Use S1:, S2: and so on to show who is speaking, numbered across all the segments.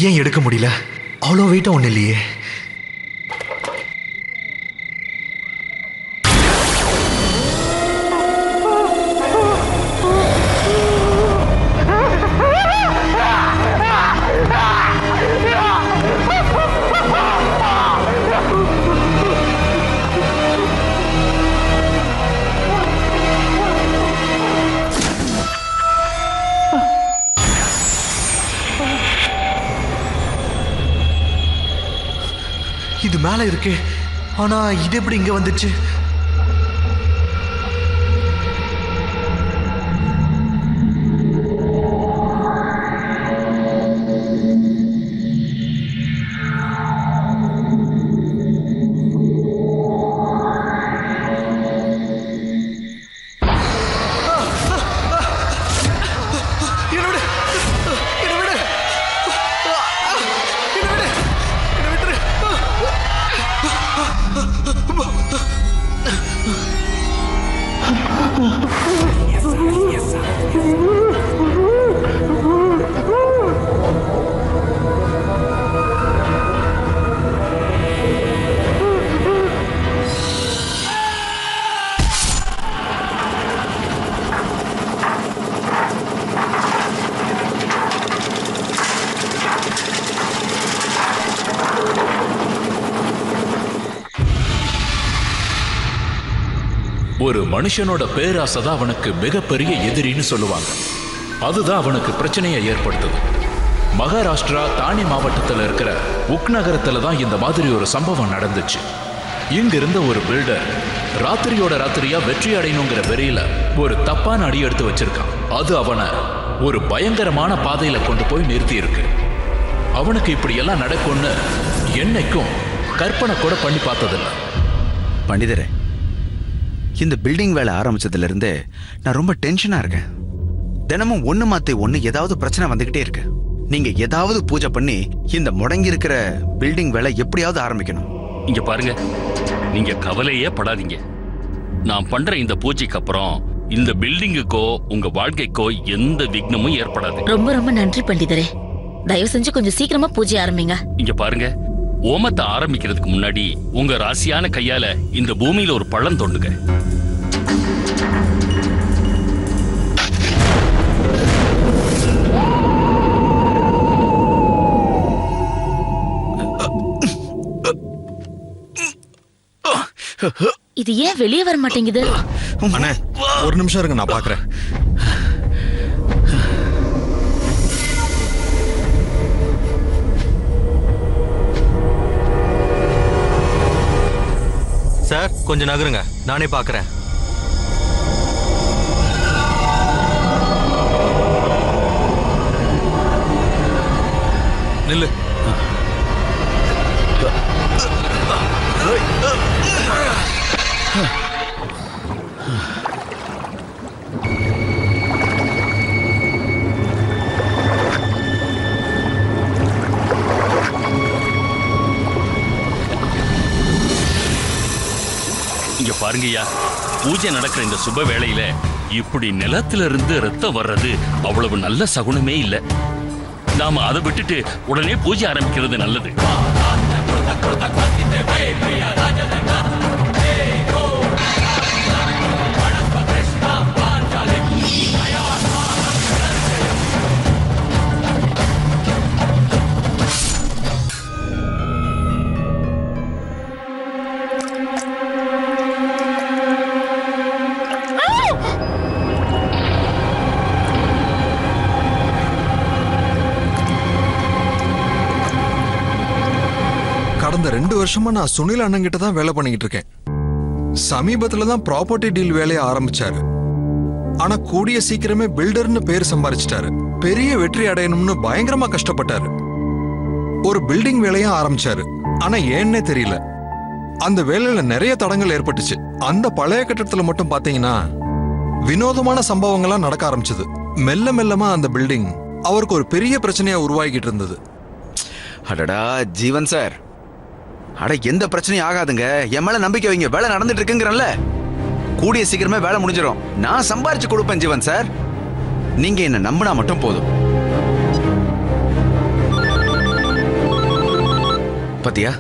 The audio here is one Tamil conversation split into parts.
S1: ஏன் எடுக்க முடியல? அவ்வளோ வெயிட்டா ஒன்றும் இல்லையே. இது மேலே இருக்கு, ஆனா இது எப்படி இங்க வந்துச்சு?
S2: ஒரு மனுஷனோட பேராசை தான் அவனுக்கு மிகப்பெரிய எதிரின்னு சொல்லுவாங்க. அதுதான் அவனுக்கு பிரச்சனையை ஏற்படுத்துது. மகாராஷ்டிரா தானே மாவட்டத்தில் இருக்கிற உக் நகரத்துல தான் இந்த மாதிரி ஒரு சம்பவம் நடந்துச்சு. இங்க இருந்த ஒரு பில்டர் ராத்திரியோட ராத்திரியா வெற்றி அடையணுங்கிற வெறியில ஒரு தப்பான அடி எடுத்து வச்சிருக்கான். அது அவனை ஒரு பயங்கரமான பாதையில கொண்டு போய் நிறுத்தி இருக்கு. அவனுக்கு இப்படி எல்லாம் நடக்கும்னு என்னைக்கும் கற்பனை கூட பண்ணி பார்த்ததில்லை.
S3: பண்டிதரே, இந்த பில்டிங் வேலை ஆரம்பிச்சதுல இருந்து நான் ரொம்ப டென்ஷனா இருக்கேன். தினமும் ஒண்ணு மாத்தி ஒண்ணு ஏதாவது பிரச்சனை வந்துகிட்டே இருக்கு. நீங்க ஏதாவது பூஜை பண்ணி இந்த முடங்கி இருக்கிற பில்டிங் வேலை எப்படியாவது ஆரம்பிக்கணும்.
S4: இங்க பாருங்க, நீங்க கவலையே படாதீங்க. நான் பண்ற இந்த பூஜைக்கு அப்புறம் இந்த பில்டிங்குக்கோ உங்க வாழ்க்கைக்கோ எந்த விக்னமும் ஏற்படாது.
S5: ரொம்ப ரொம்ப நன்றி பண்டிதரே. தயவு செஞ்சு கொஞ்சம் சீக்கிரமா பூஜை ஆரம்பிங்க.
S4: இங்க பாருங்க, ஓமத்தை ஆரம்பிக்கிறதுக்கு முன்னாடி உங்க ராசியான கையால இந்த பூமியில ஒரு பள்ளம் தோண்டுங்க.
S5: இது ஏன் வெளியே வர மாட்டேங்குது?
S1: அண்ணே, ஒரு நிமிஷம் இருங்க, நான் பாக்குறேன். சார், கொஞ்சம் நகருங்க, நானே பாக்குறேன். நில்லு.
S4: இங்க பாருங்கய்யா, பூஜை நடக்கிற இந்த சுப வேளையில இப்படி நிலத்துல இருந்து ரத்தம் வர்றது அவ்வளவு நல்ல சகுனமே இல்ல. நாம அதை விட்டுட்டு உடனே பூஜை ஆரம்பிக்கிறது நல்லது.
S1: கடந்த 2 வருஷமா நான் சுனில் அண்ணன் கிட்ட தான் வேலை பண்ணிக்கிட்டு இருக்கேன். சமீபத்துல தான் ப்ராப்பர்ட்டி டீல் வேலையை ஆரம்பிச்சாரு. ஆனா கூடிய சீக்கிரமே பில்டர்னு பேர் சம்பாரிச்சிட்டாரு. பெரிய வெற்றி அடையணும்னு பயங்கரமா கஷ்டப்பட்டாரு. ஒரு பில்டிங் வேலையும் ஆரம்பிச்சாரு. ஆனா ஏன்னே தெரியல, அந்த வேலையில நிறைய தடங்கள் ஏற்பட்டுச்சு. அந்த பழைய கட்டடத்துல மட்டும் பாத்தீங்கன்னா வினோதமான சம்பவங்கள்லாம் நடக்க ஆரம்பிச்சது. மெல்ல மெல்லமா அந்த பில்டிங் அவருக்கு ஒரு பெரிய பிரச்சனையா உருவாகிட்டு இருந்தது.
S3: அடடா ஜீவன் சார், அட எந்த பிரச்சனையும் ஆகாதுங்க, என் மேல நம்பிக்கை வைங்க. வேலை நடந்துட்டு இருக்குங்கிறல்ல, கூடிய சீக்கிரமே வேலை முடிஞ்சிடும். நான் சம்பாரிச்சு கொடுப்பேன் ஜீவன் சார், நீங்க என்ன நம்பினா மட்டும் போதும். பாத்தியா,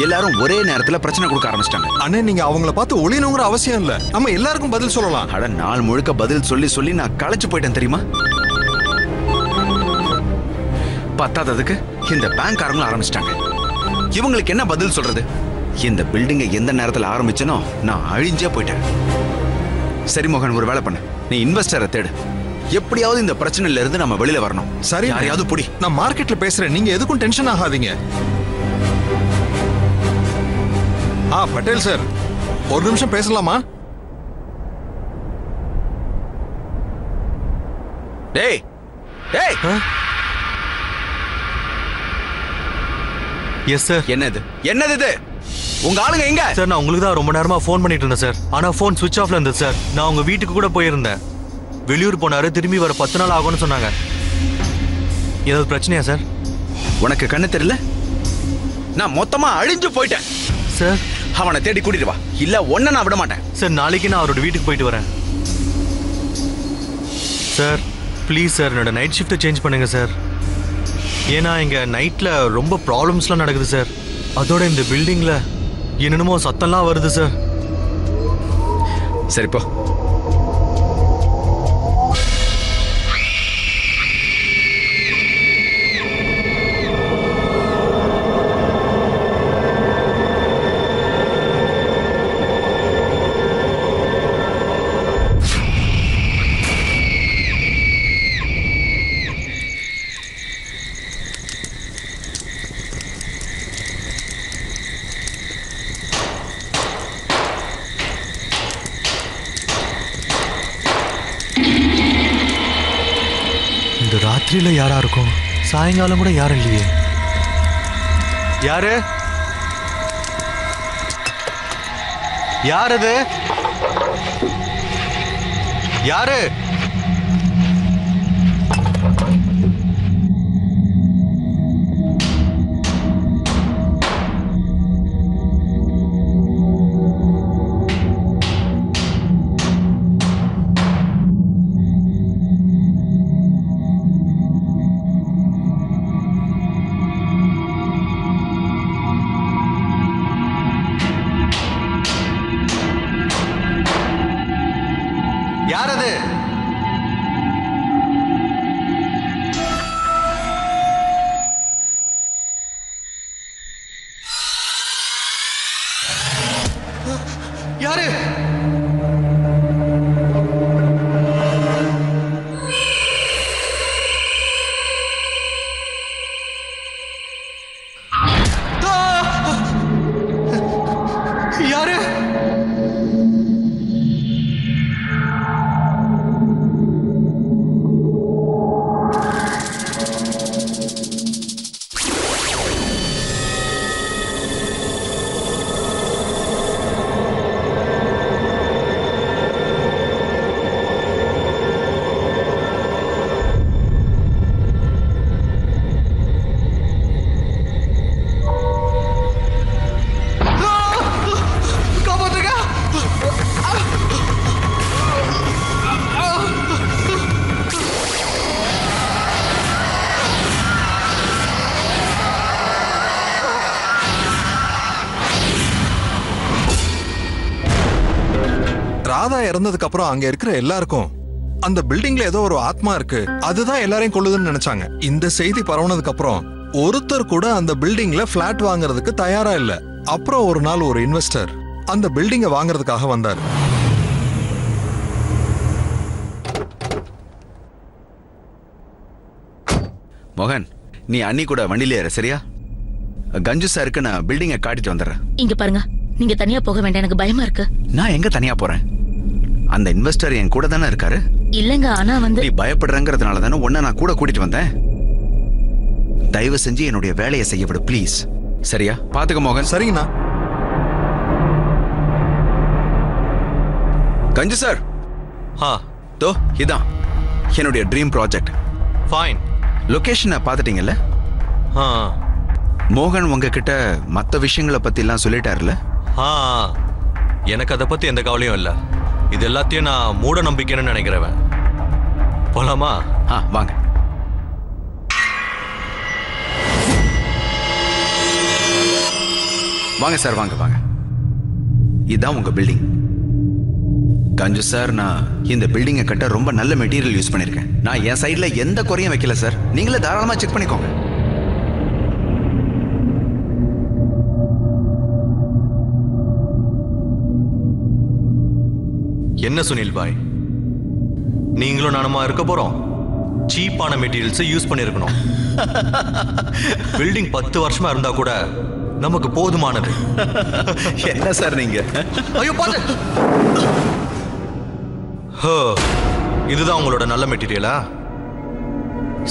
S3: எல்லாரும் ஒரே நேரத்துல பிரச்சனை கொடுக்க ஆரம்பிச்சிட்டாங்க.
S1: அண்ணே நீங்க அவங்கள பார்த்து ஒளியணுங்கிற அவசியம் இல்ல, நம்ம எல்லாருக்கும் பதில் சொல்லலாம்.
S3: அட நாள் முழுக்க பதில் சொல்லி சொல்லி நான் களைச்சு போயிட்டேன் தெரியுமா? பத்தாததுக்கு இந்த பேங்க்காரங்களும் ஆரம்பிச்சிட்டாங்க. இவங்களுக்கு என்ன பதில் சொல்றது? இந்த பில்டிங்கை எந்த நேரத்துல ஆரம்பிச்சனோ நான் அழிஞ்சே போயிட்டேன். சரி மோகன், ஒரு வேலை பண்ணு, நீ இன்வெஸ்டரை தேடு. எப்படியாவது இந்த பிரச்சனையில இருந்து நம்ம வெளியில வரணும்.
S1: சரி,
S3: யாரையாவது புடி.
S1: நான் மார்க்கெட்ல பேசுறேன், நீங்க எதுக்கும் டென்ஷன் ஆகாதீங்க. பட்டேல் சார், ஒரு நிமிஷம் பேசலாமா?
S3: டேய் டேய்,
S6: எஸ் சார்.
S3: என்னது என்னது இது? உங்க ஆளுங்க எங்க?
S6: சார் நான் உங்களுக்கு தான் ரொம்ப நேரமா ஃபோன் பண்ணிட்டு இருந்தேன் சார். ஆனா ஃபோன் சுவிட்ச் ஆஃப்ல இருந்தது சார். நான் உங்க வீட்டுக்கு கூட போயிருந்தேன். வெளியூர் போனாரு, திரும்பி வர 10 நாள் ஆகும்னு சொன்னாங்க. ஏதாவது பிரச்சனையா சார்?
S3: உனக்கு கண்ணு தெரியல? நான் மொத்தமா அழிஞ்சு போயிட்டேன்
S6: சார்.
S3: அவனை தேடி கூட்டிட்டு வா, இல்ல ஒன்ன நான் விட மாட்டேன்.
S6: சார் நாளைக்கு நான் அவரோட வீட்டுக்கு போயிட்டு வரேன். சார் ப்ளீஸ் சார், என்னோட நைட் ஷிஃப்ட்டை சேஞ்ச் பண்ணுங்க சார். ஏன்னா இங்க நைட்ல ரொம்ப ப்ராப்ளம்ஸ்லாம் நடக்குது சார். அதோட இந்த பில்டிங்ல என்னென்னமோ சத்தம்லாம் வருது சார்.
S3: சரி போ.
S6: இந்த ராத்திரியில யாரா இருக்கும்? சாயங்காலம் கூட யாரும் இல்லையே. யாரு? யார் அது? யாரு? யார் அது? யாரு? யாரு?
S1: ராதா இறந்ததுக்கு அப்புறம் அங்க இருக்கிற எல்லாருக்கும் அந்த பில்டிங்ல ஏதோ ஒரு ஆத்மா இருக்கு, அதுதான் எல்லாரையும் கொல்லுதுன்னு நினைச்சாங்க. இந்த செய்தி பரவுனதுக்கு அப்புறம் ஒருத்தர் கூட அந்த பில்டிங்ல பிளாட் வாங்குறதுக்கு தயாரா இல்ல. அப்புறம் ஒரு நாள் ஒரு இன்வெஸ்டர் அந்த பில்டிங்கை வாங்குறதுக்காக வந்தார்.
S3: மோகன், நீ அண்ணி கூட வண்டியில ஏற, சரியா? கஞ்சு சாருக்கு நான் பில்டிங்கை காட்டிட்டு வந்துடுறேன்.
S5: இங்க பாருங்க, நீங்க தனியா போக வேண்டாம், எனக்கு பயமா இருக்கு.
S3: நான் எங்க தனியா போறேன்? அந்த இன்வெஸ்டர் என் கூட தானே இருக்காரு.
S5: இல்லங்க, ஆனா வந்து
S3: நீ பயப்படுறங்கிறதுனால தானே உன்னை நான் கூட கூட்டிட்டு வந்தேன். தயவு செஞ்சு என்னுடைய வேலையை செய்ய விடு ப்ளீஸ். சரியா? பாத்துக்க மோகன்.
S1: சரிங்கண்ணா.
S3: கஞ்சு சார், தோ இதான் என்னுடைய ட்ரீம் ப்ராஜெக்ட்.
S6: ஃபைன்.
S3: லொகேஷனை பார்த்துட்டீங்கல்ல? மோகன் உங்ககிட்ட மற்ற விஷயங்களை பத்தி எல்லாம் சொல்லிட்டாருல?
S6: எனக்கு அதை பத்தி எந்த கவலையும் இல்லை. இது எல்லாத்தையும் நான் மூட நம்பிக்கைன்னு நினைக்கிறவன். போலாமா?
S3: வாங்க. வாங்க சார், வாங்க வாங்க. இதுதான் உங்க பில்டிங். கஞ்சு சார், நான் இந்த பில்டிங்கை கட்ட ரொம்ப நல்ல மெட்டீரியல் யூஸ் பண்ணியிருக்கேன். நான் என் சைடில் எந்த குறையும் வைக்கல சார். நீங்களே தாராளமாக செக் பண்ணிக்கோங்க.
S6: என்ன சுனில் பாய், நீங்களும் நானுமா இருக்க போறோம்? சீப்பான மெட்டீரியல்ஸை யூஸ் பண்ணியிருக்கணும். பில்டிங் 10 வருஷமா இருந்தா கூட நமக்கு போதுமானது.
S3: என்ன சார் நீங்க?
S6: ஐயோ பாத்து. இதுதான் உங்களோட நல்ல மெட்டீரியலா?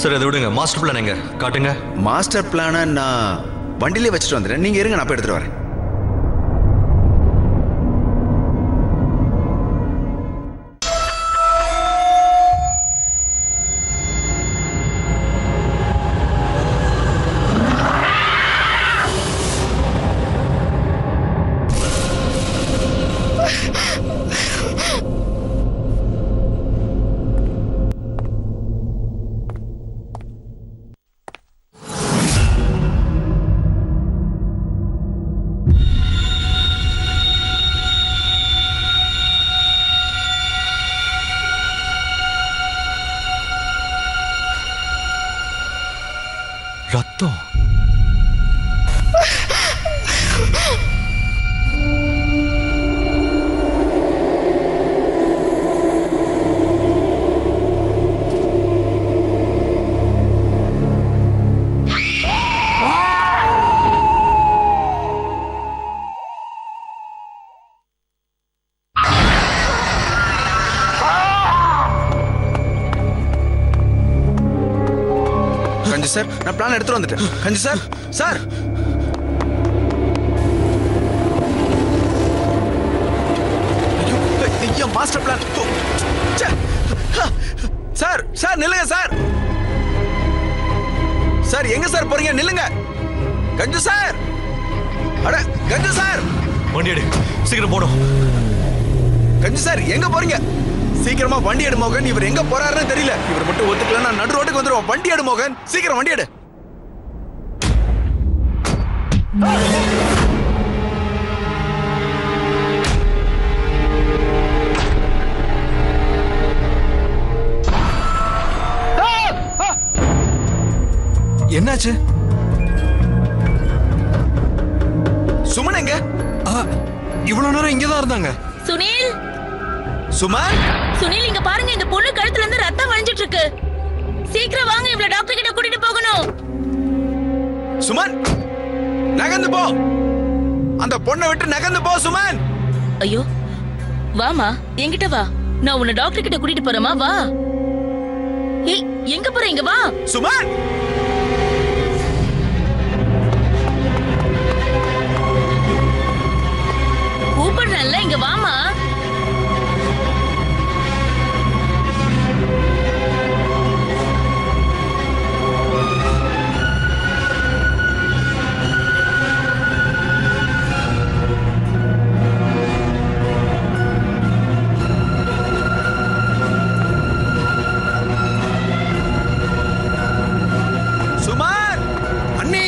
S6: சரி, அதை விடுங்க. மாஸ்டர் பிளான் எங்க காட்டுங்க.
S3: மாஸ்டர் பிளானை நான் வண்டியிலே வச்சுட்டு வந்துடுறேன். நீங்க இருங்க, நான் போய் எடுத்துட்டு வரேன்.
S6: ரத்தம்.
S3: கஞ்சி சார், நான் பிளான் எடுத்துட்டு வந்துட்டேன். கஞ்சி சார், சார் ஐயோ, மாஸ்டர் பிளான். சார் சார் நில்லுங்க சார். சார் எங்க சார் போறீங்க? நில்லுங்க. கஞ்சு சார், அட கஞ்சு சார்,
S6: வண்டி எடு, சீக்கிரம் போடும்.
S3: கஞ்சு சார் எங்க போறீங்க? சீக்கிரமா வண்டி எடு மோகன். இவர் எங்க போறாருன்னு தெரியல. இவர் மட்டும் ஒத்துக்கல, நான் நடு ரோட்டுக்கு வந்துருவோம். வண்டி எடு மோகன், சீக்கிரம் வண்டி எடு.
S1: என்னாச்சு?
S3: சுமன் எங்க?
S1: இவ்வளவு நேரம் இங்கதான் இருந்தாங்க.
S5: சுனில்,
S3: சுமன்,
S5: சுனில் இங்க பாருங்க, இந்த பொண்ணு கழுத்துல இருந்து ரத்தம் வழிஞ்சிட்டு இருக்கு. சீக்கிரம் வாங்க, இவள டாக்டர் கிட்ட கூட்டிட்டு போகணும்.
S3: சுமன் நகர்ந்து போ. அந்த பொண்ணை விட்டு நகர்ந்து போ சுமன்.
S5: ஐயோ, வாமா, என்கிட்ட வா. நான் உன்னை டாக்டர் கிட்ட கூட்டிட்டு போறேமா, வா. ஏய், எங்க போற? இங்க வா.
S3: சுமன்,
S5: கூப்பிடுறேன்ல, இங்க வாமா.
S3: சுமன், அண்ணி.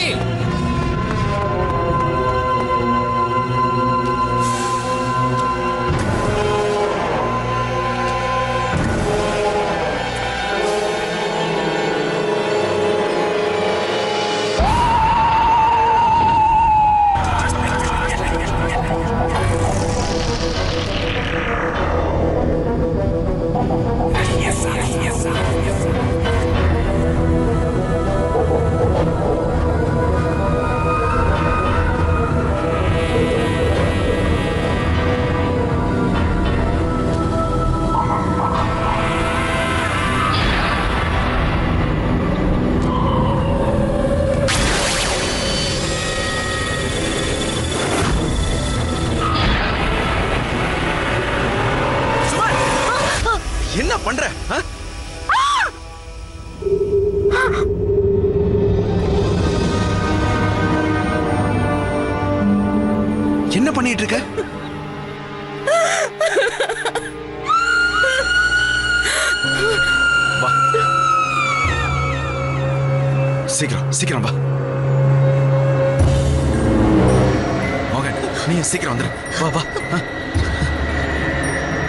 S3: என்ன பண்ற? என்ன பண்ணிட்டு இருக்க? வா, சீக்கிரம் சீக்கிரம் வா. சீக்கிரம் வந்துரு. வா வா.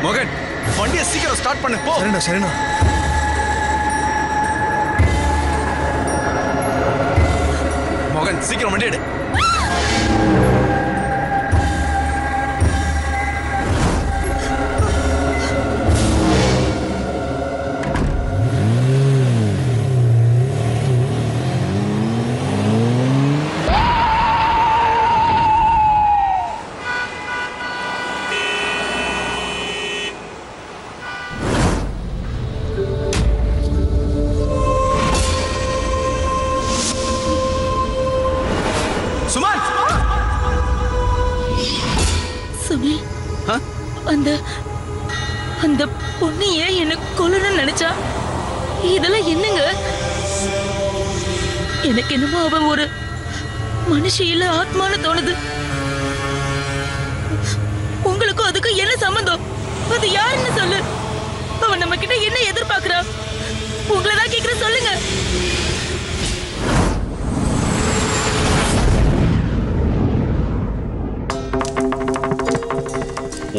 S3: மோகன், வண்டியை சீக்கிரம் ஸ்டார்ட் பண்ணு. போ.
S1: சரிண்ணா சரிண்ணா.
S3: மோகன், சீக்கிரம் வண்டி எடு. சுமன்,
S5: சுனில்,
S3: ஆ?
S5: அந்த அந்த பொண்ணு ஏன் என்ன கொல்லணும்னு நினைச்சா? இதெல்லாம் என்னங்க? எனக்கு என்னமோ அவ ஒரு மனுஷி இல்ல ஆத்மான்னு தோணுது. உங்களுக்கும் அதுக்கும் என்ன சம்பந்தம்? அது யாருன்னு சொல்லு. அவன் நம்ம கிட்ட என்ன எதிர்பார்க்கறா? உங்களை தான் கேக்குற, சொல்லுங்க.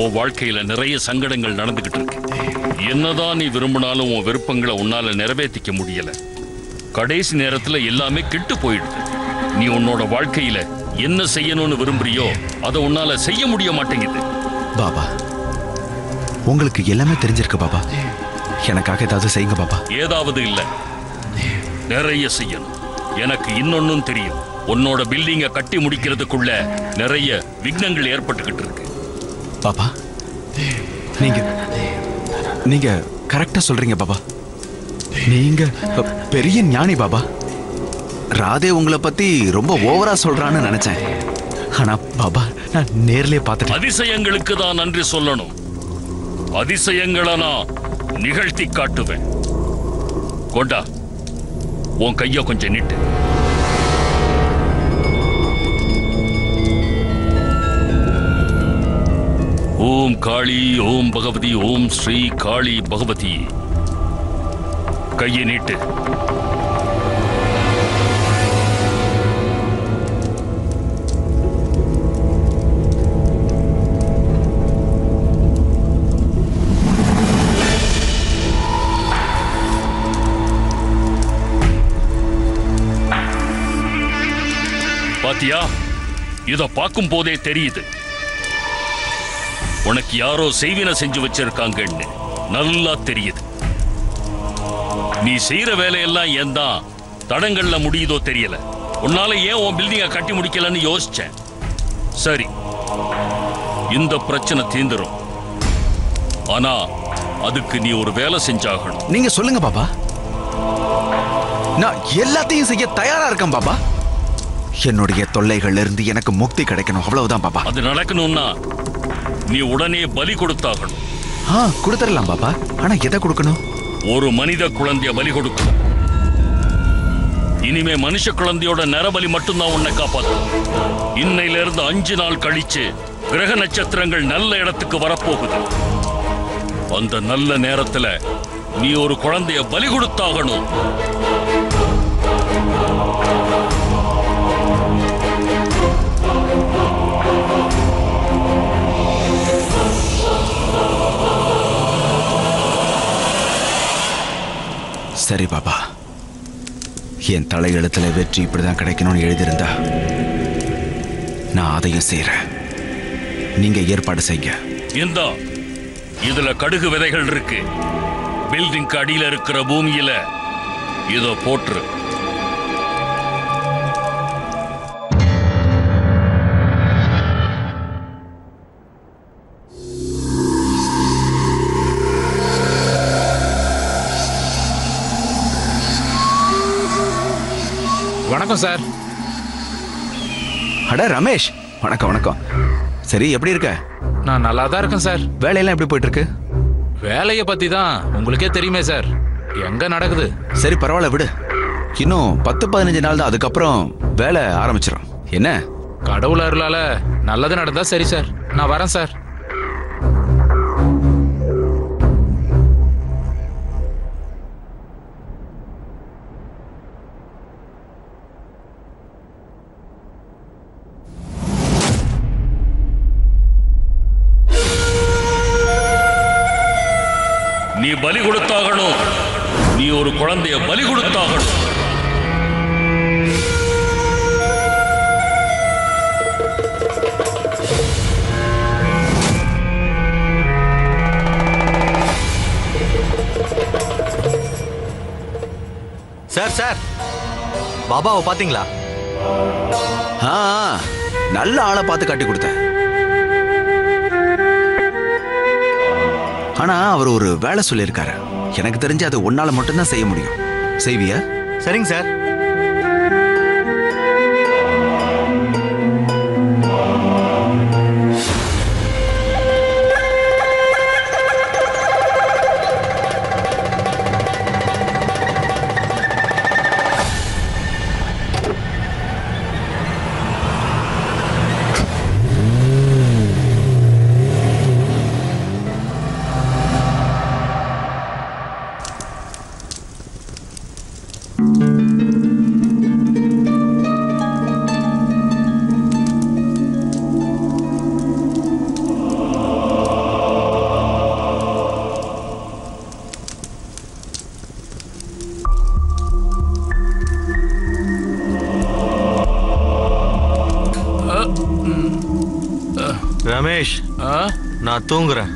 S4: உன் வாழ்க்கையில நிறைய சங்கடங்கள் நடந்துகிட்டு இருக்கு. என்னதான் நீ விரும்பினாலும் உன் விருப்பங்களை உன்னால நிறைவேற்றிக்க முடியல. கடைசி நேரத்துல எல்லாமே கெட்டு போயிடுது. நீ உன்னோட வாழ்க்கையில என்ன செய்யணும்னு விரும்புறியோ அதை உன்னால செய்ய முடிய மாட்டேங்குது.
S3: பாபா, உங்களுக்கு எல்லாமே தெரிஞ்சிருக்கு பாபா. எனக்காக ஏதாவது செய்யுங்க பாபா.
S4: ஏதாவது இல்ல, நிறைய செய்யணும். எனக்கு இன்னொன்னும் தெரியும். உன்னோட பில்டிங்க கட்டி முடிக்கிறதுக்குள்ள நிறைய விக்னங்கள் ஏற்பட்டுக்கிட்டு இருக்கு.
S3: பாபா, நீங்க நீங்க கரெக்டா சொல்றீங்க பாபா. நீங்க பெரிய ஞானி பாபா. ராதே உங்களை பத்தி ரொம்ப ஓவரா சொல்றான்னு நினைச்சேன். ஆனா பாபா, நான் நேர்லயே பார்த்துட்டேன்.
S4: அதிசயங்களுக்கு தான் நன்றி சொல்லணும். அதிசயங்களை நான் நிகழ்த்தி காட்டுவேன். கொண்டா, உன் கைய கொஞ்சம் நீட்டு. ஓம் காளி, ஓம் பகவதி, ஓம் ஸ்ரீ காளி பகவதி. கையை நீட்டு. பாத்தியா, இத பார்க்கும் போதே தெரியுது உனக்கு யாரோ செய்வினை செஞ்சு வச்சிருக்காங்கன்னு. நல்லா தெரியுது. நீ செய்யற வேலையெல்லாம் ஏன் தான் தடங்கள்ல முடியுதோ தெரியல. உன்னால ஏன் உன் பில்டிங்க கட்டி முடிக்கலன்னு யோசிச்சேன். சரி, இந்த பிரச்சனை தீந்துரும். ஆனா அதுக்கு நீ ஒரு வேலை செஞ்சாகணும்.
S3: நீங்க சொல்லுங்க பாபா. நான் எல்லாத்தையும் செய்ய தயாரா இருக்கேன் பாபா. என்னுடைய தொல்லைகள்ல இருந்து எனக்கு முக்தி கிடைக்கணும், அவ்வளவுதான் பாபா.
S4: அது நடக்கணும்னா நீ உடனே பலி கொடுத்தாகணும்.
S3: கொடுத்துடலாம் பாபா. ஆனா எதை கொடுக்கணும்?
S4: ஒரு மனித குழந்தைய பலி கொடுக்கணும். இனிமே மனுஷ குழந்தையோட நரபலி மட்டும்தான் உன்னை காப்பாற்றும். இன்னையில இருந்து 5 நாள் கழிச்சு கிரக நட்சத்திரங்கள் நல்ல இடத்துக்கு வரப்போகுது. அந்த நல்ல நேரத்துல நீ ஒரு குழந்தைய பலி கொடுத்தாகணும்.
S3: சரி பாபா, என் தலையெழுத்துல வெற்றி இப்படிதான் கிடைக்கணும்னு எழுதியிருந்தா நான் அதையும் செய்யறேன். நீங்க ஏற்பாடு செய்யுங்க.
S4: இந்த இதுல கடுகு விதைகள் இருக்கு. பில்டிங் அடியில இருக்கிற பூமியில இத போட்டுரு.
S7: வணக்கம் சார்.
S3: அட ரமேஷ், வணக்கம் வணக்கம். சரி, எப்படி இருக்க?
S7: நான் நல்லா தான் இருக்கேன் சார்.
S3: வேலையெல்லாம் எப்படி போயிட்டு இருக்கு?
S7: வேலையை பத்தி தான் உங்களுக்கே தெரியுமே சார். எங்க நடக்குது?
S3: சரி பரவாயில்ல, விடு. இன்னும் 10-15 நாள் தான், அதுக்கப்புறம் வேலை ஆரம்பிச்சிடும். என்ன?
S7: கடவுள் அருளால நல்லது நடந்தா சரி சார். நான் வரேன் சார்.
S4: பலி கொடுத்தாகணும். நீ ஒரு குழந்தைய பலி கொடுத்தாகணும்.
S6: சார் சார், பாபாவை பாத்தீங்களா?
S3: ஆ, நல்ல ஆளை பார்த்து காட்டி கொடுத்தேன். ஆனா அவர் ஒரு வேலை சொல்லியிருக்காரு. எனக்கு தெரிஞ்சு அது உன்னால மட்டும்தான் செய்ய முடியும். செய்வியா?
S6: சரிங்க சார். ரமேஷ், நான் தூங்குறேன்.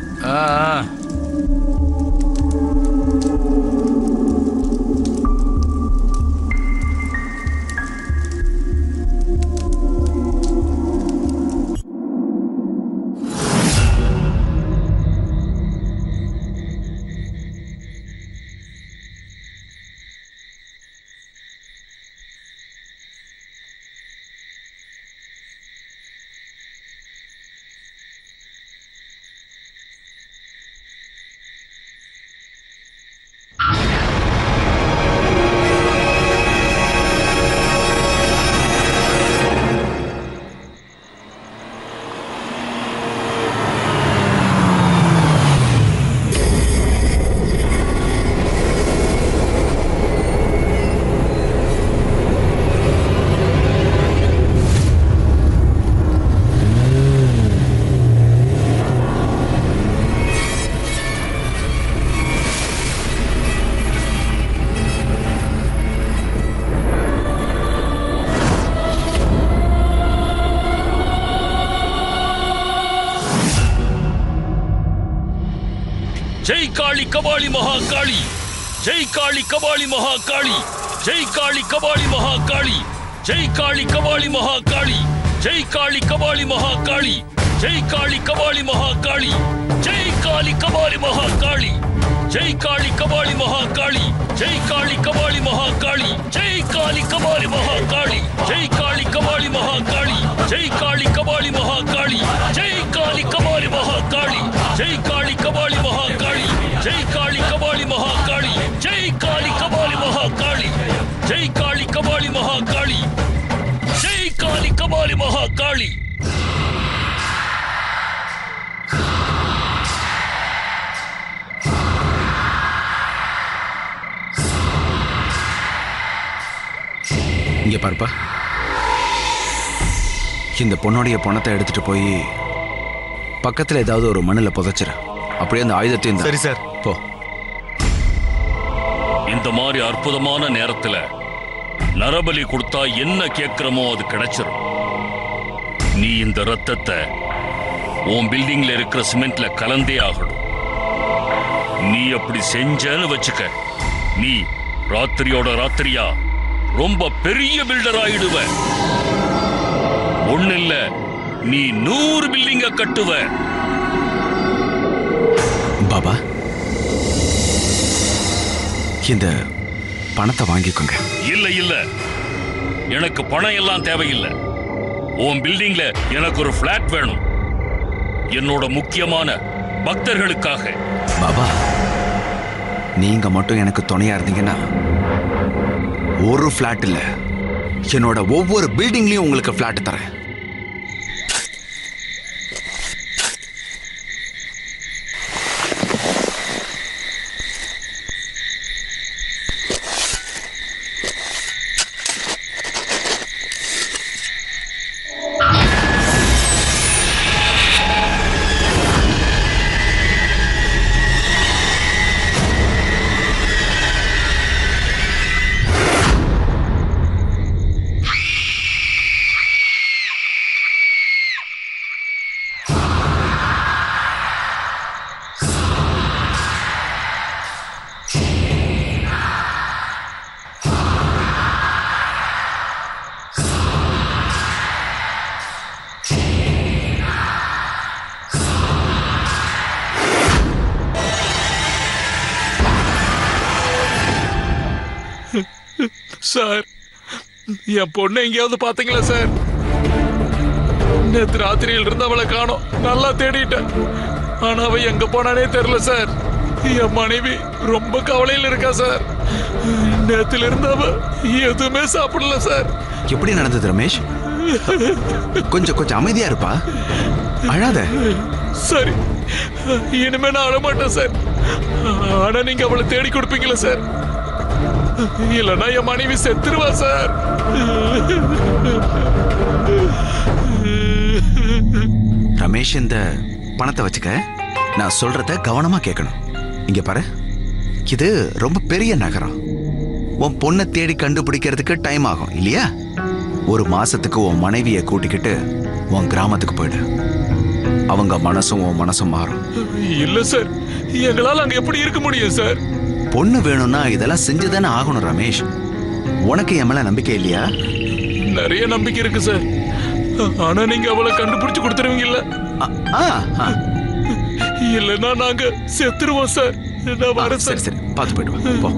S4: ஜெய் காளி கபாலி மகாகாளி, ஜெய் காளி கபாலி மகாகாளி, ஜெய் காளி கபாலி மகாகாளி, ஜெய் காளி கபாலி மகாகாளி, ஜெய் காளி கபாலி மகாகாளி, ஜெய் காளி கபாலி மகாகாளி, ஜெய் காளி கபாலி மகாகாளி, ஜெய் காளி கபாலி மகாகாளி, ஜெய் காளி கபாலி மகாகாளி, ஜெய் காளி கபாலி மகாகாளி, ஜெய் காளி கபாலி மகாகாளி, ஜெய் காளி கபாலி மகாகாளி, ஜெய் காளி கபாலி மகாகாளி, ஜெய் காளி கபாலி மகாகாளி, ஜெய் காளி கபாலி மகாகாளி, ஜெய் காளி கபாலி மகாகாளி, ஜெய் காளி கபாலி மகாகாளி, ஜெய் காளி கபாலி மகாகாளி.
S3: இங்க பாருப்பா, இந்த பொண்ணுடைய பணத்தை எடுத்துட்டு போய் பக்கத்துல ஏதாவது ஒரு மண்ணில் புதைச்சிரு. அப்படியே அந்த ஆயுதத்தையும்
S6: சரி சார்.
S3: போ.
S4: இந்த மாதிரி அற்புதமான நேரத்துல நரபலி கொடுத்தா என்ன கேட்கிறோமோ அது கிடைச்சிரும். நீ இந்த ரத்தத்தை உன் பில்டிங்ல இருக்கிற சிமெண்ட்ல கலந்தே ஆகணும். நீ அப்படி செஞ்சன்னு வச்சுக்க, நீ ராத்திரியோட ராத்திரியா ரொம்ப பெரிய பில்டர் ஆயிடுவ. ஒண்ணு இல்ல, நீ 100 பில்டிங்க கட்டுவ.
S3: பாபா, இந்த பணத்தை வாங்கிக்கோங்க.
S4: இல்ல இல்ல, எனக்கு பணம் எல்லாம் தேவையில்லை. உன் பில்டிங்ல எனக்கு ஒரு பிளாட் வேணும், என்னோட முக்கியமான பக்தர்களுக்காக.
S3: பாபா, நீங்க மட்டும் எனக்கு துணையா இருந்தீங்கன்னா ஒரு பிளாட் இல்ல, என்னோட ஒவ்வொரு பில்டிங்லயும் உங்களுக்கு பிளாட் தரேன்.
S2: சார், என் பொண்ணு எங்கேயாவது பாத்தீங்களா சார்? நேத்து ராத்திரியில இருந்து அவளை காணோம். நல்லா தேடிட்டேன், ஆனா அவ எங்க போனானே தெரியல சார். என் மனைவி ரொம்ப கவலையில் இருக்கா சார். நேத்துல இருந்து அவ எதுவுமே சாப்பிடல சார்.
S3: எப்படி நடந்தது ரமேஷ்? கொஞ்சம் அமைதியா இருப்பா, அழாத.
S2: சரி, இனிமே நான் அழமாட்டேன் சார். ஆனா நீங்க அவளை தேடி கொடுப்பீங்களா சார்? இல்லைன்னா என் மனைவி செத்துருவா சார்.
S3: ரமேஷ், இந்த பணத்தை வச்சுக்க. நான் சொல்றத கவனமா கேட்கணும். இங்க பாரு, இது ரொம்ப பெரிய நகரம். உன் பொண்ணை தேடி கண்டுபிடிக்கிறதுக்கு டைம் ஆகும் இல்லையா? ஒரு மாசத்துக்கு உன் மனைவியை கூட்டிக்கிட்டு உன் கிராமத்துக்கு போயிடு. அவங்க மனசும் உன் மனசும் மாறும்.
S2: இல்ல சார், எங்களால அங்க எப்படி இருக்க முடியும் சார்?
S3: பொண்ணு வேணும்னா இதெல்லாம் செஞ்சுதானே ஆகணும் ரமேஷ். உனக்கு என் மேல நம்பிக்கை இல்லையா?
S2: நிறைய நம்பிக்கை இருக்கு சார். ஆனா நீங்க அவளை கண்டுபிடிச்சு கொடுத்துருவீங்கல்ல? இல்லைன்னா நாங்க செத்துருவோம் சார். நான் வரேன் சார்.
S3: சரி, பார்த்து போயிடுவோம். போ.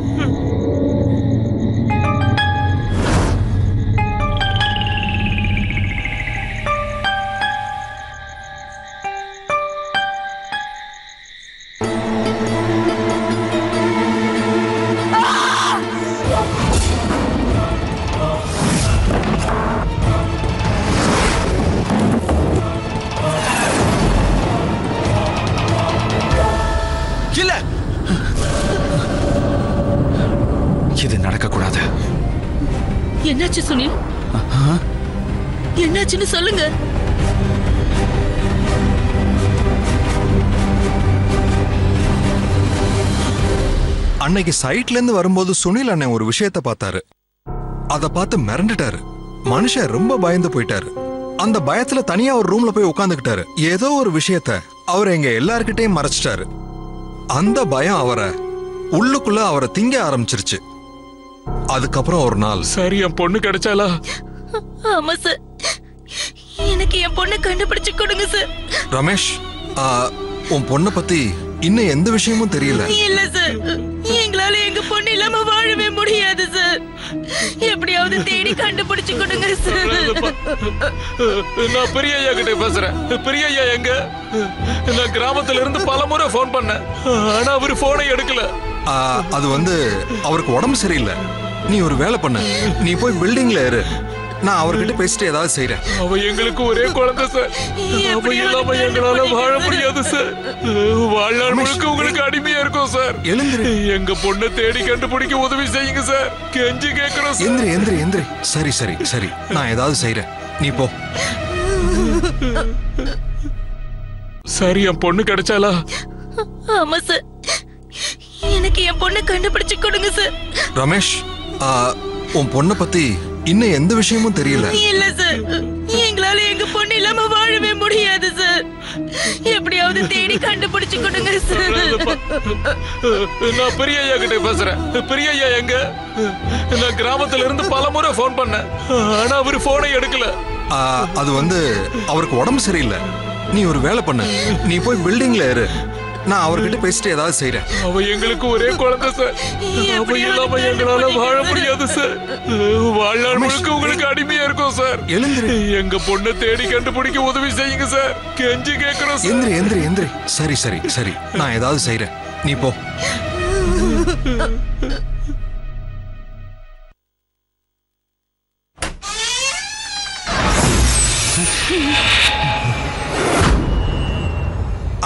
S3: இது நடக்கக்கூடாது.
S5: என்னாச்சு சுனில்? என்னாச்சுன்னு சொல்லுங்க.
S1: அன்னைக்கு சைட்ல இருந்து வரும்போது சுனில் அண்ணன் ஒரு விஷயத்தை பார்த்தாரு. அத பார்த்து மிரண்டுட்டாரு. மனுஷன் ரொம்ப பயந்து போயிட்டாரு. அந்த பயத்துல தனியா ஒரு ரூம்ல போய் உட்கார்ந்துகிட்டாரு. ஏதோ ஒரு விஷயத்த அவர் எங்க எல்லார்கிட்டயும் மறைச்சிட்டாரு. அந்த பயம் உள்ளுக்குள்ள அவரை திங்க ஆரம்பிச்சிருச்சு. அதுக்கப்புறம் ஒரு நாள்,
S2: சரி, என் பொண்ணு கிடைச்சாலா?
S5: ஆமா சார், எனக்கு என் பொண்ணை கண்டுபிடிச்சு கொடுங்க சார்.
S1: ரமேஷ், உன் பொண்ணை பத்தி இன்னும் எந்த விஷயமும் தெரியல.
S5: இல்ல சார், எங்களால எங்க பொண்ணு இல்லாம வாழவே முடியாது சார். எப்படியாவது தேடி கண்டுபிடிச்சு கொடுங்க சார்.
S2: நான் பெரிய ஐயா கிட்ட பேசுறேன். பெரிய ஐயா எங்க? நான் கிராமத்துல இருந்து பலமுறை போன் பண்ணேன், ஆனா அவரு போனை எடுக்கல.
S1: அது அவருக்கு உடம்பு சரியில்லை. நீ ஒரு வேலை பண்ணு, நீ போய் பில்டிங்ல இரு. நான் அவர்கிட்ட பேசிட்டு ஏதாவது செய்யறேன்.
S2: அவ எங்களுக்கு ஒரே குழந்தை சார். அவ இல்லாம எங்களால வாழ முடியாது சார். வாழ்நாள் முழுக்க உங்களுக்கு அடிமையா இருக்கும் சார்.
S1: எழுந்திரு.
S2: எங்க பொண்ணை தேடி கண்டுபிடிக்க உதவி செய்யுங்க சார். கெஞ்சி கேட்கிறோம் சார்.
S1: எந்திரி. சரி, நான் ஏதாவது செய்யறேன். நீ போ.
S2: சரி, என் பொண்ணு கிடைச்சாலா?
S5: ஆமா சார், எனக்கு என் பொண்ணை கண்டுபிடிச்சு கொடுங்க சார்.
S1: ரமேஷ், உன் பொண்ணை பத்தி இன்னும் எந்த விஷயமும் தெரியல.
S5: இல்ல சார், எங்களால எங்க பொண்ணு இல்லாம வாழவே முடியாது சார். எப்படியாவது தேடி கண்டுபிடிச்சு கொடுங்க சார்.
S2: நான் பெரிய ஐயா கிட்ட பேசுறேன். பெரிய ஐயா எங்க? நான் கிராமத்துல இருந்து பலமுறை போன் பண்ணேன், ஆனா அவரு போனை எடுக்கல.
S1: அது அவருக்கு உடம்பு சரியில்லை. நீ ஒரு வேலை பண்ணு, நீ போய் பில்டிங்ல இரு. நான் அவர்கிட்ட பேசிட்டு ஏதாவது செய்யறேன்.
S2: அவ எங்களுக்கு ஒரே குழந்தை சார். அவ இல்லாம எங்களால வாழ முடியாது சார். வாழ்நாள் முழுக்க உங்களுக்கு அடிமையா இருக்கும் சார்.
S1: எழுந்திரு.
S2: எங்க பொண்ணை தேடி கண்டுபிடிக்க உதவி செய்யுங்க சார். கெஞ்சி கேட்கிறோம் சார்.
S1: எந்திரி. சரி, நான் ஏதாவது செய்யறேன். நீ போ.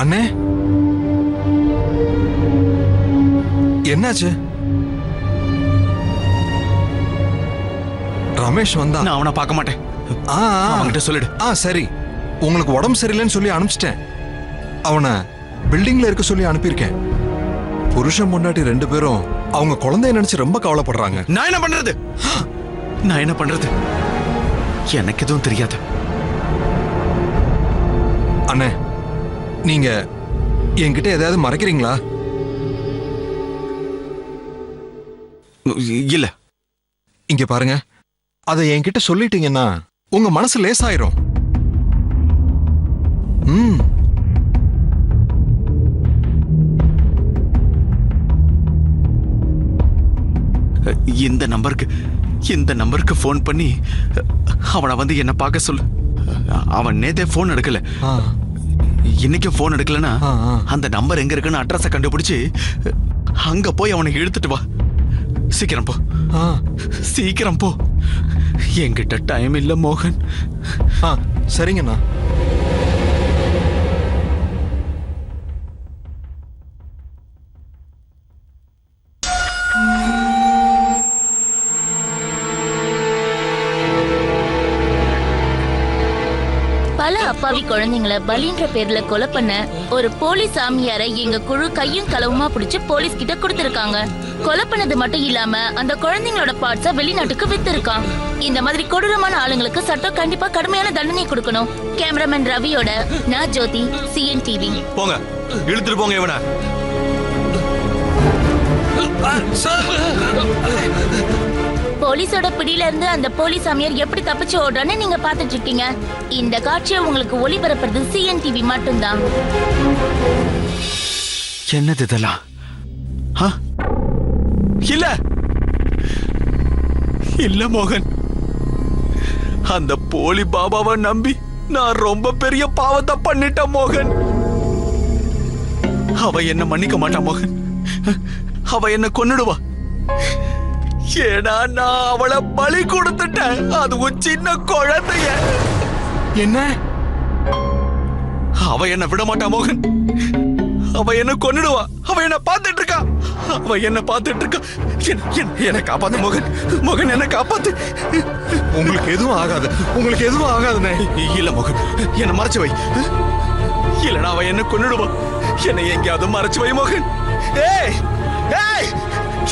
S1: அண்ணே, என்னாச்சு? ரமேஷ் வந்தா?
S3: நான் அவனை பார்க்க மாட்டேன். அவன்கிட்ட சொல்லிடு.
S1: சரி, உங்களுக்கு உடம்பு சரியில்லைன்னு சொல்லி அனுப்பிச்சிட்டேன். அவனை பில்டிங்ல இருக்க சொல்லி அனுப்பியிருக்கேன். புருஷன் பொண்டாட்டி 2 பேரும் அவங்க குழந்தைய நினைச்சு ரொம்ப கவலைப்படுறாங்க.
S3: நான் என்ன பண்றது? எனக்கு எதுவும் தெரியாது.
S1: அண்ணே, நீங்க என்கிட்ட ஏதாவது மறைக்கிறீங்களா?
S3: இல்ல.
S1: இங்க பாருங்க, அதை என்கிட்ட சொல்லிட்டீங்கன்னா உங்க மனசு லேசாயிரும்.
S3: இந்த நம்பருக்கு இந்த நம்பருக்கு ஃபோன் பண்ணி அவனை வந்து என்ன பார்க்க சொல்லு. அவன் நேத்தே ஃபோன் எடுக்கல, இன்னைக்கு ஃபோன் எடுக்கலன்னா அந்த நம்பர் எங்க இருக்குன்னு அட்ரஸை கண்டுபிடிச்சு அங்க போய் அவனை இழுத்துட்டு வா. சீக்கிரம் போ, சீக்கிரம் போ. என்கிட்ட டைம் இல்ல மோகன்.
S1: சரிங்கண்ணா.
S5: பல அப்பாவி குழந்தைங்களை பலின்ற பேர்ல கொலை பண்ண ஒரு போலீஸ் சாமியாரை எங்க குழு கையும் களவுமா பிடிச்சு போலீஸ் கிட்ட கொடுத்திருக்காங்க. கொலை பண்ணது மட்டும் இல்லாம அந்த குழந்தைங்களோட பார்ட்ஸ வெளிநாட்டுக்கு வித்திருக்கான். இந்த மாதிரி கொடூரமான ஆளுங்களுக்கு சட்டம் கண்டிப்பா கடுமையான தண்டனை கொடுக்கணும். கேமராமேன் ரவியோட நான் ஜோதி, CNTV.
S6: போங்க, இழுத்துட்டு போங்க இவனை.
S5: போலீஸோட பிடியில இருந்து அந்த போலீஸ் சாமியார் எப்படி தப்பிச்சு ஓடுறான்னு நீங்க பாத்துட்டு இருக்கீங்க. இந்த காட்சியை உங்களுக்கு ஒளிபரப்புறது CNTV மட்டும்தான்.
S3: என்னது இதெல்லாம்? இல்ல இல்ல மோகன், அந்த போலி பாபாவை நம்பி நான் ரொம்ப பெரிய பாவத்தை பண்ணிட்டேன் மோகன். அவ என்ன மன்னிக்க மாட்டா மோகன், அவ என்ன கொன்னுடுவா. ஏன்னா நான் அவளை பலி கொடுத்துட்டேன், அதுவும் சின்ன குழந்தைய. என்ன? அவ என்ன விட மாட்டா மோகன், அவ என்ன கொன்னுடுவா. அவ என்ன பார்த்துட்டு இருக்கா, அவ என்ன பார்த்துட்டு இருக்கா. என்ன காப்பாத்து மோகன், மோகன் என்ன காப்பாத்து.
S1: உங்களுக்கு எதுவும் ஆகாது, உங்களுக்கு எதுவும் ஆகாதுண்ணே.
S3: இல்ல மோகன், என்ன மறைச்சு வை. இல்லனா அவ என்ன கொன்னுடுவா. என்னை எங்கேயாவது மறைச்சு வை மோகன். ஏய் ஏய்,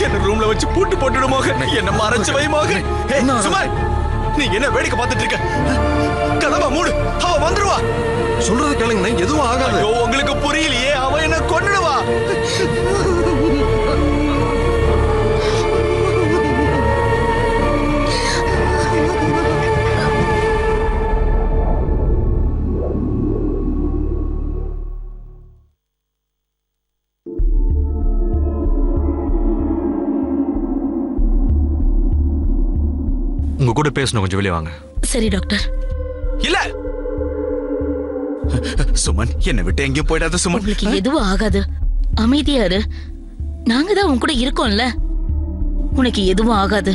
S3: என்ன ரூம்ல வச்சு பூட்டு போட்டுடு மோகன். என்ன மறைச்சு வை மோகன். சும்மா நீ என்ன வேடிக்கை பார்த்துட்டு இருக்க? கதவை மூடு, அவ வந்துருவா.
S1: சொல்றது கேளுங்கண்ணே, எதுவும் ஆகாது.
S3: ஐயோ, உங்களுக்கு புரியலையே, அவ என்ன கொன்னுடுவா.
S6: உங்க கூட பேசணும், கொஞ்சம் வெளியே வாங்க.
S5: சரி டாக்டர்.
S3: இல்ல சுமன், என்னை விட்டு எங்கேயும் போயிடாத சுமன்.
S5: உங்களுக்கு எதுவும் ஆகாது, அமைதியா இரு. நாங்க தான் உன் கூட இருக்கோம்ல, உனக்கு எதுவும் ஆகாது.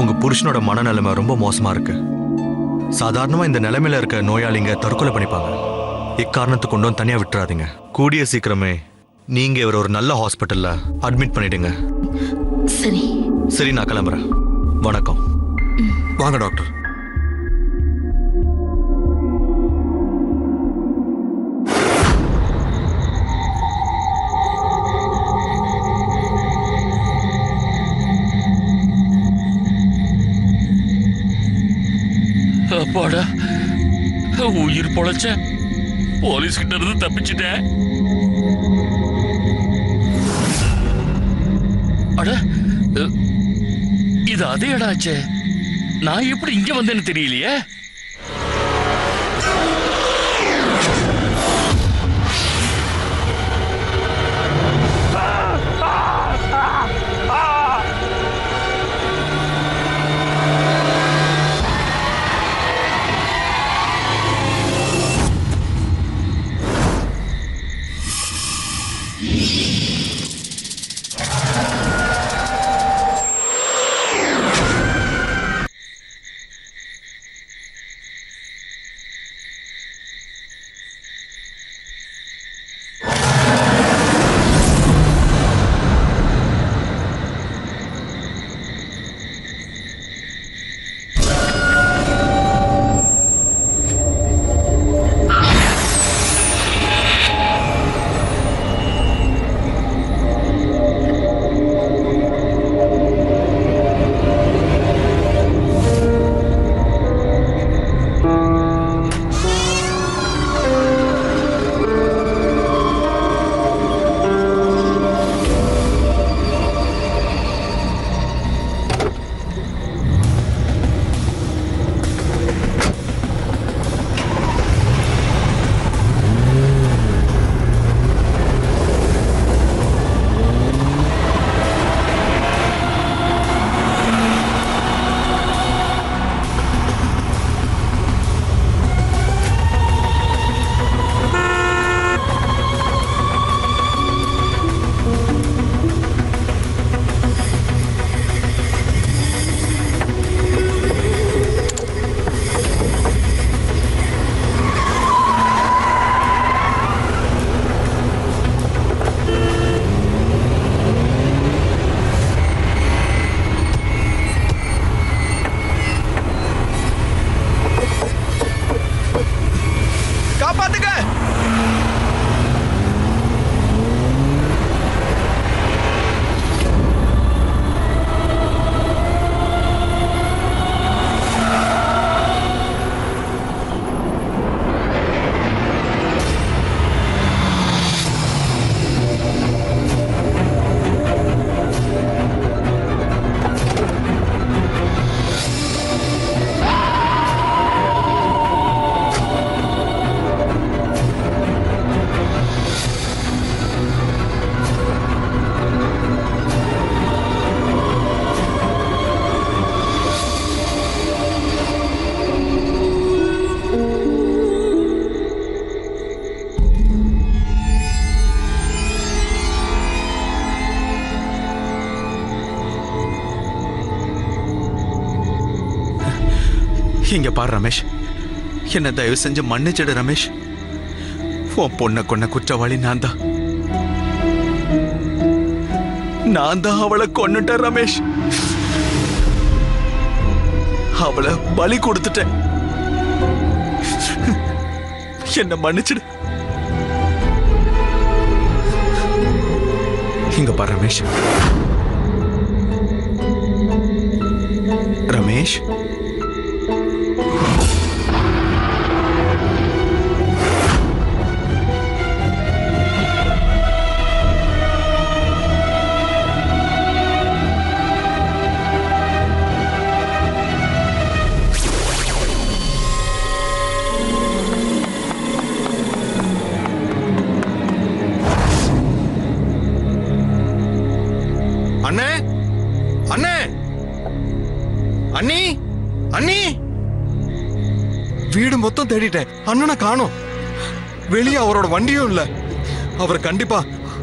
S6: உங்க புருஷனோட மனநிலைமை ரொம்ப மோசமா இருக்கு. சாதாரணமா இந்த நிலைமையில இருக்க நோயாளிங்க தற்கொலை பண்ணிப்பாங்க. இக்காரணத்தை கொண்டு வந்து தனியா விட்டுறாதீங்க. கூடிய சீக்கிரமே நீங்க இவர் ஒரு நல்ல ஹாஸ்பிட்டல்ல அட்மிட் பண்ணிடுங்க.
S5: சரி
S6: சரி, நான் கிளம்புறேன். வணக்கம்.
S1: வாங்க டாக்டர்.
S4: அப்பாடா, உயிர் பொழைச்ச. போலீஸ் கிட்ட இருந்து தப்பிச்சிட்டேன். அட, இது அதே இடாச்சே. நான் எப்படி இங்க வந்தேன்னு தெரியலையே.
S3: இங்க பாரு ரமேஷ், என்ன தயவு செஞ்சு மன்னிச்சிடு ரமேஷ். உன் பொண்ணை கொன்ன குற்றவாளி நான் தான் அவளை கொன்னுட்டேன் ரமேஷ். அவளை பலி கொடுத்துட்டேன். என்ன மன்னிச்சிடு. இங்க பாரு ரமேஷ். ரமேஷ்,
S1: அண்ணே அண்ணே அண்ணி அண்ணி, வீடு மொத்தம் தேடிட்டேன், அண்ணனை காணோம். வெளியே அவரோட வண்டியும் இல்ல. அவர் கண்டிப்பா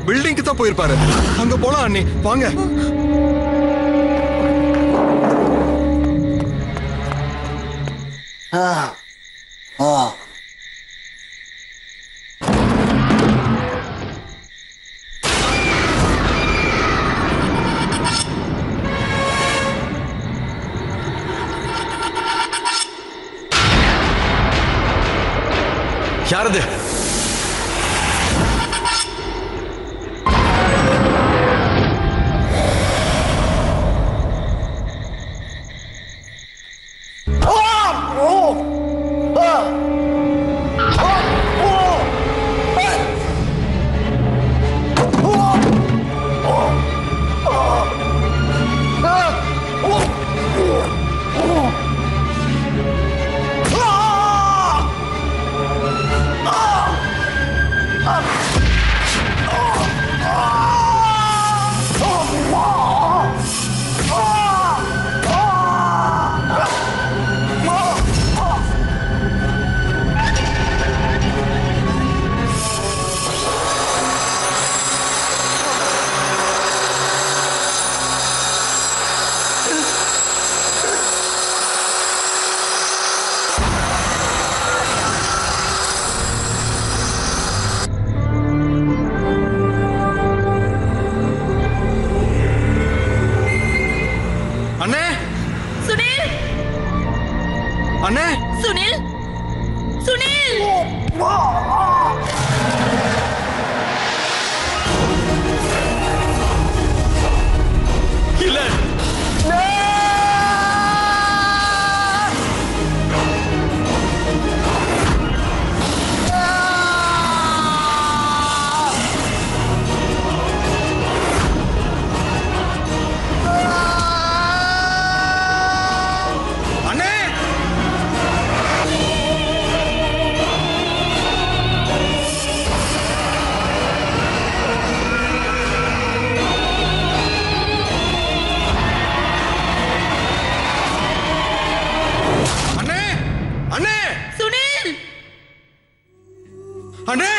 S1: பில்டிங்க்கு தான் போயிருப்பாரு. அங்க போலாம் அண்ணி, வாங்க.
S3: யாரது?
S1: அண்ணே
S5: சுனில்,
S1: அண்ணே
S5: சுனில், சுனில்.
S3: இல்ல,
S1: அண்ணே அண்ணே அண்ணே
S5: சுனில்,
S1: அண்ணே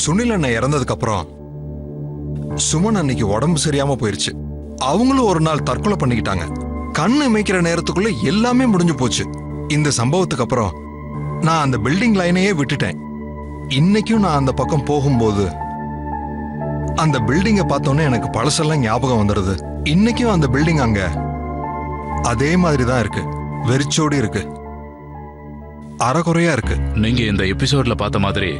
S1: சுனில் அண்ணன் இறந்ததுக்கு அப்புறம் சுமன் அன்னைக்கு உடம்பு சரியாம போயிருச்சு. அவங்களும் ஒரு நாள் தற்கொலை பண்ணிக்கிட்டாங்க. கண்ணு இமைக்கிற நேரத்துக்குள்ள எல்லாமே முடிஞ்சு போச்சு. இந்த சம்பவத்துக்கு அப்புறம் நான் அந்த பில்டிங் லைனையே விட்டுட்டேன். இன்னைக்கும் நான் அந்த பக்கம் போகும்போது அந்த பில்டிங்கை பார்த்தோன்னே எனக்கு பழசெல்லாம் ஞாபகம் வந்துடுது. இன்னைக்கும் அந்த பில்டிங் அங்க அதே மாதிரி தான் இருக்கு, வெறிச்சோடி இருக்கு, அறகுறையா இருக்கு.
S2: நீங்க இந்த எபிசோட்ல பார்த்த மாதிரி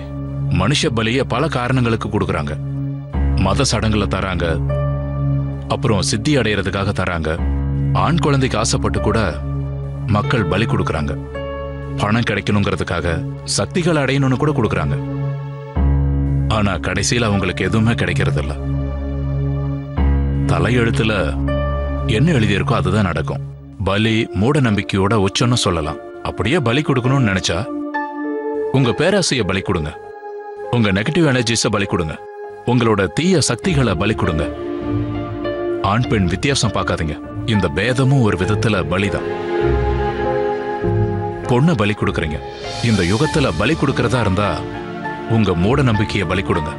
S2: மனுஷ பலிய பல காரணங்களுக்கு கொடுக்கறாங்க. மத சடங்குல தராங்க, அப்புறம் சித்தி அடையறதுக்காக தராங்க, ஆண் குழந்தைக்கு ஆசைப்பட்டு கூட மக்கள் பலி கொடுக்கறாங்க, பணம் கிடைக்கணுங்கிறதுக்காக சக்திகள் அடையணும்னு கூட கொடுக்கறாங்க. ஆனா கடைசியில அவங்களுக்கு எதுவுமே கிடைக்கிறது இல்ல. தலையெழுத்துல என்ன எழுதியிருக்கோ அதுதான் நடக்கும். பலி மூட நம்பிக்கையோட உச்சம்னு சொல்லலாம். அப்படியே பலி கொடுக்கணும்னு நினைச்சா உங்க பேராசைய பலி கொடுங்க, உங்க நெகட்டிவ் எனர்ஜிஸ பலி கொடுங்க, உங்களோட தீய சக்திகளை பலி கொடுங்க. ஆண் பெண் வித்தியாசம் பார்க்காதீங்க. இந்த பேதமும் ஒரு விதத்துல பலிதான். பொண்ணை பலி கொடுக்கறீங்க. இந்த யுகத்துல பலி கொடுக்கறதா இருந்தா உங்க மூட நம்பிக்கையை பலி கொடுங்க.